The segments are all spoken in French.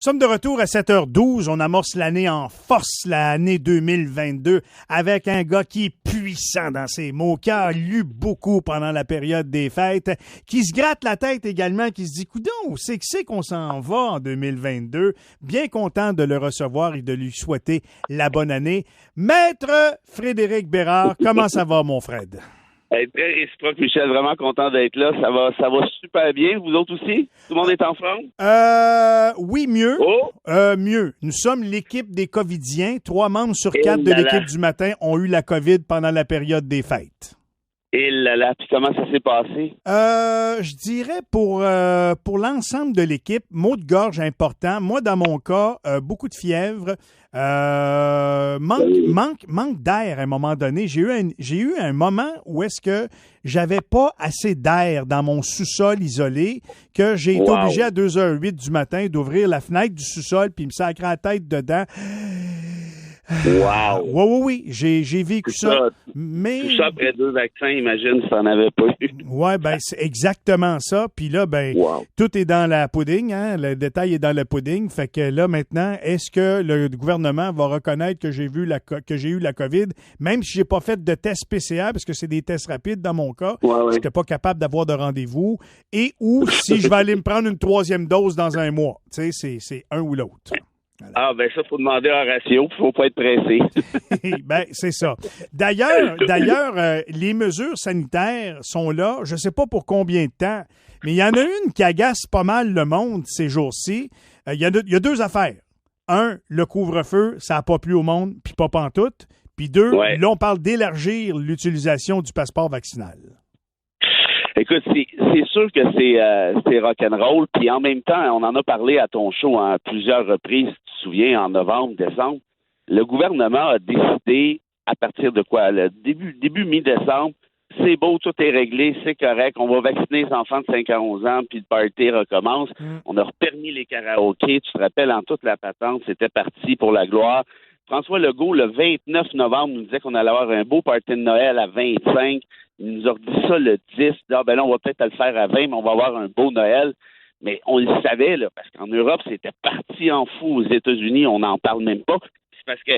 Nous sommes de retour à 7h12. On amorce l'année en force, l'année 2022, avec un gars qui est puissant dans ses mots, qui a lu beaucoup pendant la période des fêtes, qui se gratte la tête également, qui se dit, coudonc, c'est qu'on s'en va en 2022. Bien content de le recevoir et de lui souhaiter la bonne année. Maître Frédéric Bérard, comment ça va, mon Fred? Très réciproque, Michel. Vraiment content d'être là. Ça va super bien. Vous autres aussi? Tout le monde est en forme? Oui, mieux. Oh! Mieux. Nous sommes l'équipe des Covidiens. 3 membres sur 4 de l'équipe du matin ont eu la COVID pendant la période des fêtes. Et là, puis comment ça s'est passé? Je dirais pour l'ensemble de l'équipe, maux de gorge important. Moi, dans mon cas, beaucoup de fièvre, manque d'air à un moment donné. J'ai eu un moment où est-ce que j'avais pas assez d'air dans mon sous-sol isolé, que j'ai été obligé à 2h08 du matin d'ouvrir la fenêtre du sous-sol puis me sacrer la tête dedans. Wow! Oui, j'ai vécu ça. Mais... Tout ça après 2 vaccins, imagine si t'en avais pas eu. Oui, ben c'est exactement ça. Puis là, tout est dans la pudding, hein? Le détail est dans le pudding. Fait que là, maintenant, est-ce que le gouvernement va reconnaître que j'ai eu la COVID, même si j'ai pas fait de test PCR, parce que c'est des tests rapides dans mon cas, je n'étais pas capable d'avoir de rendez-vous, et ou si je vais aller me prendre une 3e dose dans un mois. Tu sais, c'est un ou l'autre. Voilà. Ah, ben ça, faut demander un ratio, faut pas être pressé. Ben, c'est ça. D'ailleurs, les mesures sanitaires sont là, je sais pas pour combien de temps, mais il y en a une qui agace pas mal le monde ces jours-ci. Il y a 2 affaires. 1, le couvre-feu, ça n'a pas plu au monde, puis pas pantoute. Puis 2, là, on parle d'élargir l'utilisation du passeport vaccinal. Écoute, c'est sûr que c'est rock'n'roll, puis en même temps, on en a parlé à ton show à plusieurs reprises, tu te souviens, en novembre, décembre. Le gouvernement a décidé, à partir de quoi? Le début mi-décembre, c'est beau, tout est réglé, c'est correct, on va vacciner les enfants de 5 à 11 ans, puis le party recommence. On a repermis les karaokés, tu te rappelles, en toute la patente, c'était parti pour la gloire. François Legault, le 29 novembre, nous disait qu'on allait avoir un beau party de Noël à 25. Il nous a dit ça le 10. Ah, ben là, on va peut-être le faire à 20, mais on va avoir un beau Noël. Mais on le savait, là, parce qu'en Europe, c'était parti en fou. Aux États-Unis, on n'en parle même pas. C'est parce que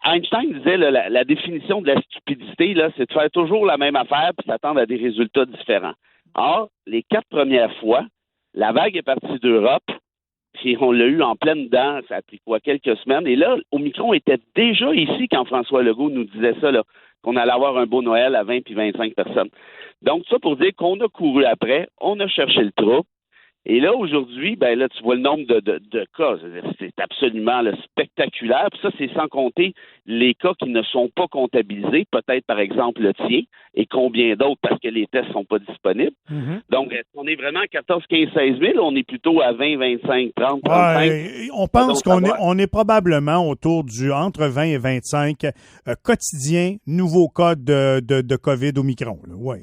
Einstein disait la définition de la stupidité, là, c'est de faire toujours la même affaire puis s'attendre à des résultats différents. Or, les 4 premières fois, la vague est partie d'Europe, puis on l'a eu en pleine dent, ça a pris quelques semaines. Et là, Omicron était déjà ici quand François Legault nous disait ça, là, qu'on allait avoir un beau Noël à 20 puis 25 personnes. Donc, ça pour dire qu'on a couru après, on a cherché le trou. Et là, aujourd'hui, ben là, tu vois le nombre de cas. C'est absolument spectaculaire. Puis ça, c'est sans compter les cas qui ne sont pas comptabilisés, peut-être par exemple le tien, et combien d'autres parce que les tests ne sont pas disponibles. Donc, est-ce qu'on est vraiment à 14, 15, 16 000? On est plutôt à 20, 25, 30, 35? On pense qu'on est probablement autour du entre 20 et 25 quotidiens nouveaux cas de COVID Omicron. Oui.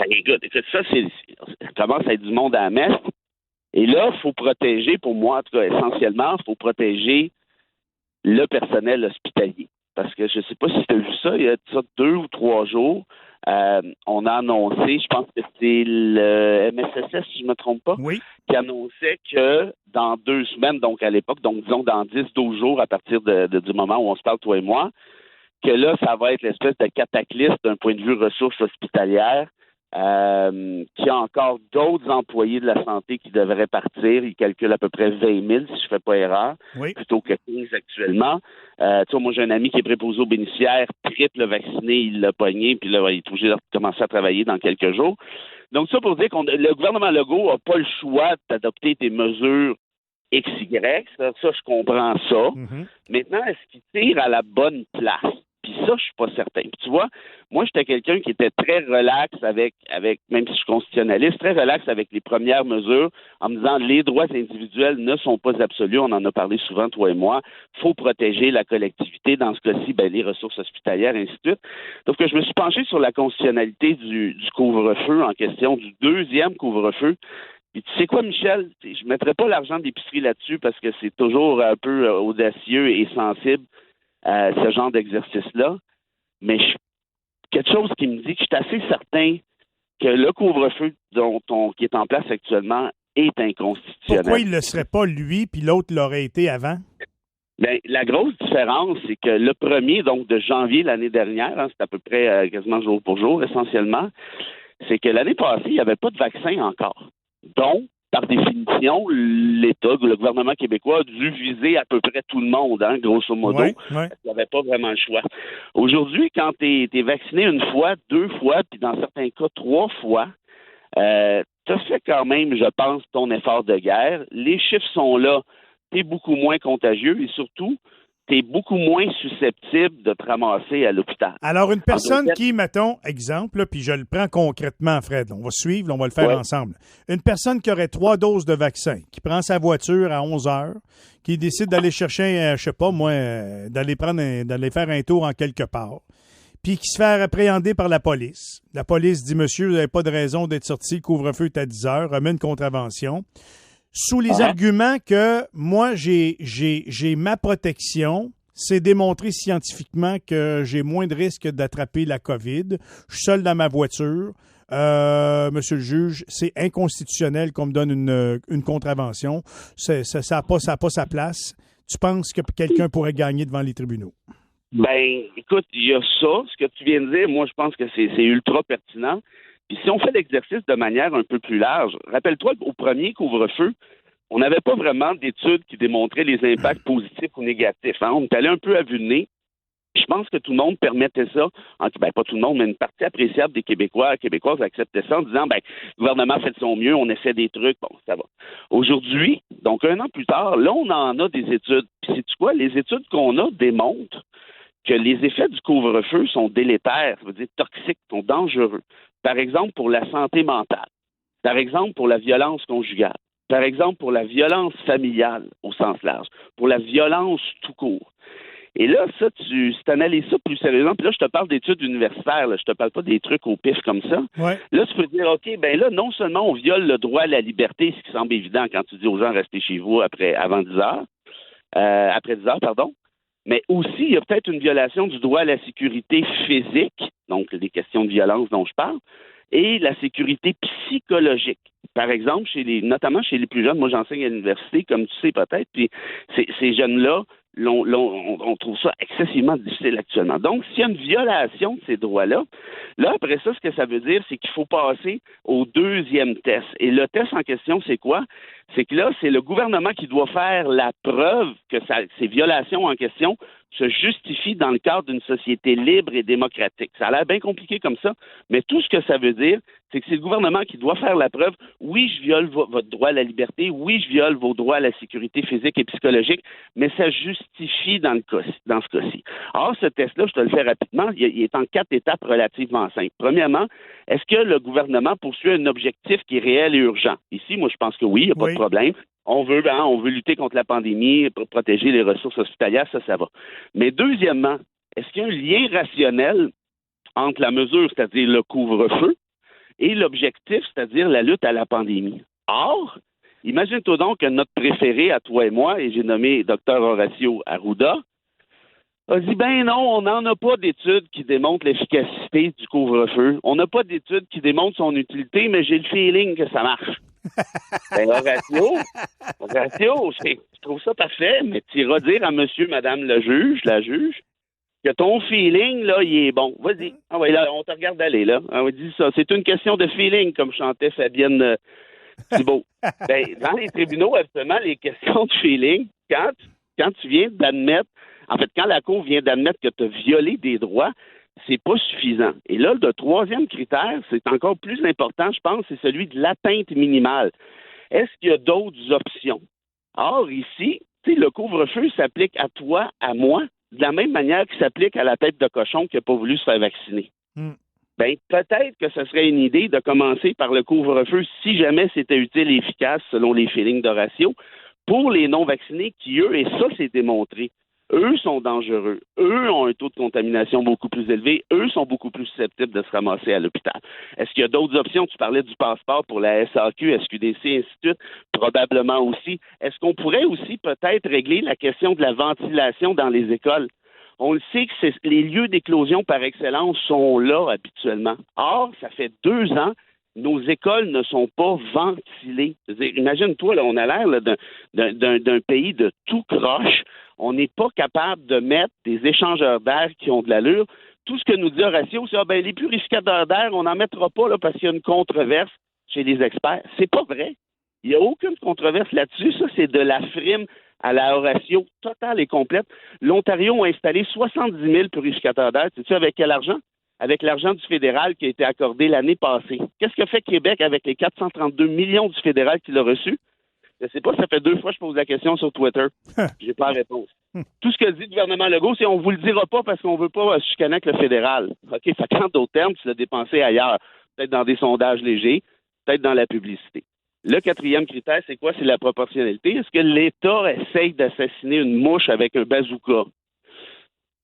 Écoute, ça commence à être du monde à la messe. Et là, il faut protéger, pour moi, en tout cas, essentiellement, il faut protéger le personnel hospitalier. Parce que je ne sais pas si tu as vu ça, il y a 2 ou 3 jours, on a annoncé, je pense que c'est le MSSS, si je ne me trompe pas, qui annonçait que dans 2 semaines, donc à l'époque, donc disons dans 10-12 jours, à partir du moment où on se parle, toi et moi, que là, ça va être l'espèce de cataclysme d'un point de vue ressources hospitalières. Qu'il y a encore d'autres employés de la santé qui devraient partir. Ils calculent à peu près 20 000, si je ne fais pas erreur, plutôt que 15 actuellement. Tu vois, moi, j'ai un ami qui est préposé aux bénéficiaires, triple vacciné, il l'a pogné, puis là, il est obligé de commencer à travailler dans quelques jours. Donc, ça pour dire que le gouvernement Legault n'a pas le choix d'adopter des mesures XY. Ça, je comprends ça. Maintenant, est-ce qu'il tire à la bonne place? Puis ça, je suis pas certain. Puis tu vois, moi, j'étais quelqu'un qui était très relax avec, même si je suis constitutionnaliste, très relax avec les premières mesures, en me disant les droits individuels ne sont pas absolus. On en a parlé souvent, toi et moi. Il faut protéger la collectivité. Dans ce cas-ci, les ressources hospitalières, ainsi de suite. Donc, je me suis penché sur la constitutionnalité du couvre-feu en question, du 2e couvre-feu. Puis tu sais quoi, Michel? Je ne mettrai pas l'argent d'épicerie là-dessus parce que c'est toujours un peu audacieux et sensible. Ce genre d'exercice-là, mais quelque chose qui me dit que je suis assez certain que le couvre-feu qui est en place actuellement est inconstitutionnel. Pourquoi il ne le serait pas, lui, puis l'autre l'aurait été avant? Bien, la grosse différence, c'est que le 1er, donc de janvier l'année dernière, c'est à peu près quasiment jour pour jour, essentiellement, c'est que l'année passée, il n'y avait pas de vaccin encore. Donc, par définition, l'État, le gouvernement québécois a dû viser à peu près tout le monde, grosso modo. Ouais. Parce qu'il n'y avait pas vraiment le choix. Aujourd'hui, quand tu es vacciné une fois, 2 fois, puis dans certains cas, 3 fois, tu as fait quand même, je pense, ton effort de guerre. Les chiffres sont là. Tu es beaucoup moins contagieux et surtout, tu es beaucoup moins susceptible de te ramasser à l'hôpital. Alors, une personne qui, mettons, exemple, puis je le prends concrètement, Fred, on va suivre, on va le faire ensemble. Une personne qui aurait 3 doses de vaccin, qui prend sa voiture à 11 heures, qui décide d'aller chercher, je sais pas moi, d'aller faire un tour en quelque part, puis qui se fait appréhender par la police. La police dit, monsieur, vous n'avez pas de raison d'être sorti, le couvre-feu est à 10 heures, remet une contravention. Sous les arguments que moi, j'ai ma protection, c'est démontré scientifiquement que j'ai moins de risques d'attraper la COVID. Je suis seul dans ma voiture. Monsieur le juge, c'est inconstitutionnel qu'on me donne une contravention. Ça n'a pas sa place. Tu penses que quelqu'un pourrait gagner devant les tribunaux? Ben, écoute, il y a ça. Ce que tu viens de dire, moi, je pense que c'est ultra pertinent. Puis si on fait l'exercice de manière un peu plus large, rappelle-toi qu'au premier couvre-feu, on n'avait pas vraiment d'études qui démontraient les impacts positifs ou négatifs. On est allé un peu à vue de nez. Je pense que tout le monde permettait ça. Pas tout le monde, mais une partie appréciable des Québécoises acceptaient ça en disant, le gouvernement fait de son mieux, on essaie des trucs, bon, ça va. Aujourd'hui, donc 1 an plus tard, là, on en a des études. Puis sais-tu quoi? Les études qu'on a démontrent que les effets du couvre-feu sont délétères, ça veut dire toxiques, sont dangereux. Par exemple, pour la santé mentale. Par exemple, pour la violence conjugale. Par exemple, pour la violence familiale au sens large. Pour la violence tout court. Et là, ça, si tu analyses ça plus sérieusement, puis là, je te parle d'études universitaires, là, je te parle pas des trucs au pif comme ça. Ouais. Là, tu peux dire, OK, là, non seulement on viole le droit à la liberté, ce qui semble évident quand tu dis aux gens restez chez vous après 10 heures, pardon, mais aussi, il y a peut-être une violation du droit à la sécurité physique, donc des questions de violence dont je parle, et la sécurité psychologique. Par exemple, notamment chez les plus jeunes, moi j'enseigne à l'université, comme tu sais peut-être, puis ces jeunes-là, on trouve ça excessivement difficile actuellement. Donc, s'il y a une violation de ces droits-là, là, après ça, ce que ça veut dire, c'est qu'il faut passer au 2e test. Et le test en question, c'est quoi? C'est que là, c'est le gouvernement qui doit faire la preuve que ces violations en question se justifient dans le cadre d'une société libre et démocratique. Ça a l'air bien compliqué comme ça, mais tout ce que ça veut dire, c'est que c'est le gouvernement qui doit faire la preuve. Oui, je viole votre droit à la liberté. Oui, je viole vos droits à la sécurité physique et psychologique, mais ça justifie dans ce cas-ci. Or, ce test-là, je te le fais rapidement, il est en 4 étapes relativement simples. Premièrement, est-ce que le gouvernement poursuit un objectif qui est réel et urgent? Ici, moi, je pense que oui, il n'y a pas de problème. On veut lutter contre la pandémie, pour protéger les ressources hospitalières, ça va. Mais deuxièmement, est-ce qu'il y a un lien rationnel entre la mesure, c'est-à-dire le couvre-feu, et l'objectif, c'est-à-dire la lutte à la pandémie? Or, imagine-toi donc que notre préféré à toi et moi, et j'ai nommé Dr Horacio Arruda, a dit, non, on n'en a pas d'études qui démontrent l'efficacité du couvre-feu. On n'a pas d'études qui démontrent son utilité, mais j'ai le feeling que ça marche. Horacio, je trouve ça parfait, mais tu iras dire à monsieur, madame la juge, que ton feeling, là, il est bon. Vas-y. Ah ouais, là, on te regarde aller, là. Ah ouais, dis ça. C'est une question de feeling, comme chantait Fabienne Thibault. Dans les tribunaux, absolument, les questions de feeling, quand tu viens d'admettre, en fait, quand la Cour vient d'admettre que tu as violé des droits, c'est pas suffisant. Et là, le 3e critère, c'est encore plus important, je pense, c'est celui de l'atteinte minimale. Est-ce qu'il y a d'autres options? Or, ici, le couvre-feu s'applique à toi, à moi, de la même manière qu'il s'applique à la tête de cochon qui n'a pas voulu se faire vacciner. Peut-être que ce serait une idée de commencer par le couvre-feu si jamais c'était utile et efficace selon les feelings d'Horacio pour les non-vaccinés qui, eux, et ça, c'est démontré, eux sont dangereux. Eux ont un taux de contamination beaucoup plus élevé. Eux sont beaucoup plus susceptibles de se ramasser à l'hôpital. Est-ce qu'il y a d'autres options? Tu parlais du passeport pour la SAQ, SQDC, ainsi de suite. Probablement aussi. Est-ce qu'on pourrait aussi peut-être régler la question de la ventilation dans les écoles? On le sait que les lieux d'éclosion par excellence sont là habituellement. Or, ça fait 2 ans nos écoles ne sont pas ventilées. Imagine-toi, là, on a l'air là, d'un pays de tout croche. On n'est pas capable de mettre des échangeurs d'air qui ont de l'allure. Tout ce que nous dit Horacio, c'est les purificateurs d'air, on n'en mettra pas là, parce qu'il y a une controverse chez les experts. C'est pas vrai. Il n'y a aucune controverse là-dessus. Ça, c'est de la frime à la Horacio totale et complète. L'Ontario a installé 70 000 purificateurs d'air. Sais-tu avec quel argent? Avec l'argent du fédéral qui a été accordé l'année passée. Qu'est-ce que fait Québec avec les 432 millions du fédéral qu'il a reçu? Je ne sais pas, ça fait 2 fois que je pose la question sur Twitter. J'ai pas la réponse. Tout ce que dit le gouvernement Legault, c'est on vous le dira pas parce qu'on veut pas chicaner avec le fédéral. OK, fait qu'en d'autres termes, tu l'as dépensé ailleurs. Peut-être dans des sondages légers, peut-être dans la publicité. Le 4e critère, c'est quoi? C'est la proportionnalité. Est-ce que l'État essaye d'assassiner une mouche avec un bazooka?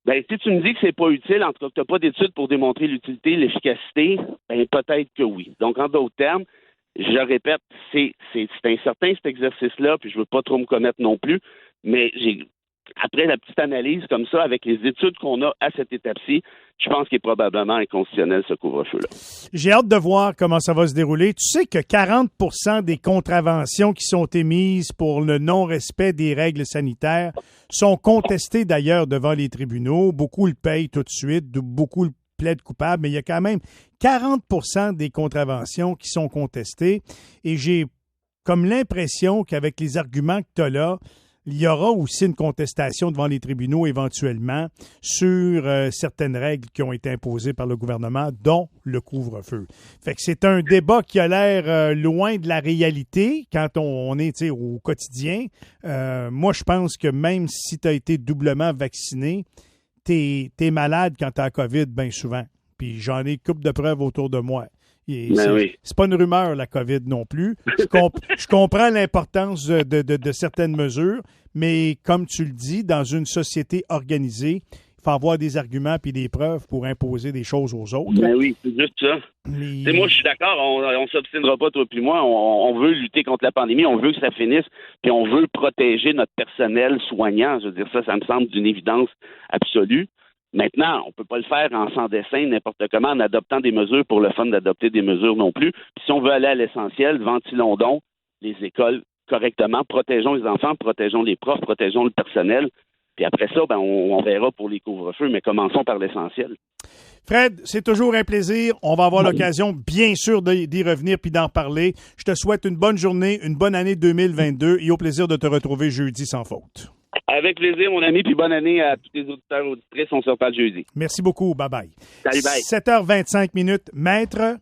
Si tu me dis que c'est pas utile, en tout cas que tu n'as pas d'études pour démontrer l'utilité, l'efficacité, peut-être que oui. Donc, en d'autres termes, je répète, c'est incertain cet exercice-là, puis je veux pas trop me connaître non plus, mais après la petite analyse comme ça, avec les études qu'on a à cette étape-ci, je pense qu'il est probablement inconstitutionnel, ce couvre-feu-là. J'ai hâte de voir comment ça va se dérouler. Tu sais que 40% des contraventions qui sont émises pour le non-respect des règles sanitaires sont contestées d'ailleurs devant les tribunaux. Beaucoup le payent tout de suite, beaucoup le plaident coupable, mais il y a quand même 40% des contraventions qui sont contestées. Et j'ai comme l'impression qu'avec les arguments que tu as là, il y aura aussi une contestation devant les tribunaux éventuellement sur certaines règles qui ont été imposées par le gouvernement, dont le couvre-feu. Fait que c'est un débat qui a l'air loin de la réalité quand on est au quotidien. Moi, je pense que même si tu as été doublement vacciné, t'es malade quand tu as la COVID bien souvent. Puis j'en ai une couple de preuves autour de moi. C'est pas une rumeur, la COVID non plus. Je comprends l'importance de certaines mesures, mais comme tu le dis, dans une société organisée, il faut avoir des arguments puis des preuves pour imposer des choses aux autres. Oui, c'est juste ça. Moi, je suis d'accord, on s'obstinera pas, toi puis moi. On veut lutter contre la pandémie, on veut que ça finisse, puis on veut protéger notre personnel soignant. Je veux dire, ça me semble d'une évidence absolue. Maintenant, on ne peut pas le faire en sans dessin, n'importe comment, en adoptant des mesures pour le fun d'adopter des mesures non plus. Puis si on veut aller à l'essentiel, ventilons donc les écoles correctement, protégeons les enfants, protégeons les profs, protégeons le personnel. Puis après ça, on verra pour les couvre-feux, mais commençons par l'essentiel. Fred, c'est toujours un plaisir. On va avoir l'occasion, bien sûr, d'y revenir puis d'en parler. Je te souhaite une bonne journée, une bonne année 2022 et au plaisir de te retrouver jeudi sans faute. Avec plaisir, mon ami, puis bonne année à tous les auditeurs et auditrices. On se reparle jeudi. Merci beaucoup. Bye-bye. Salut, bye. 7h25, Maître,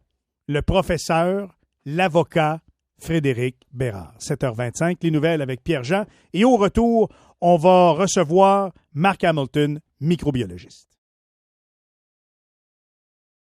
le professeur, l'avocat, Frédéric Bérard. 7h25, les nouvelles avec Pierre-Jean. Et au retour, on va recevoir Mark Hamilton, microbiologiste.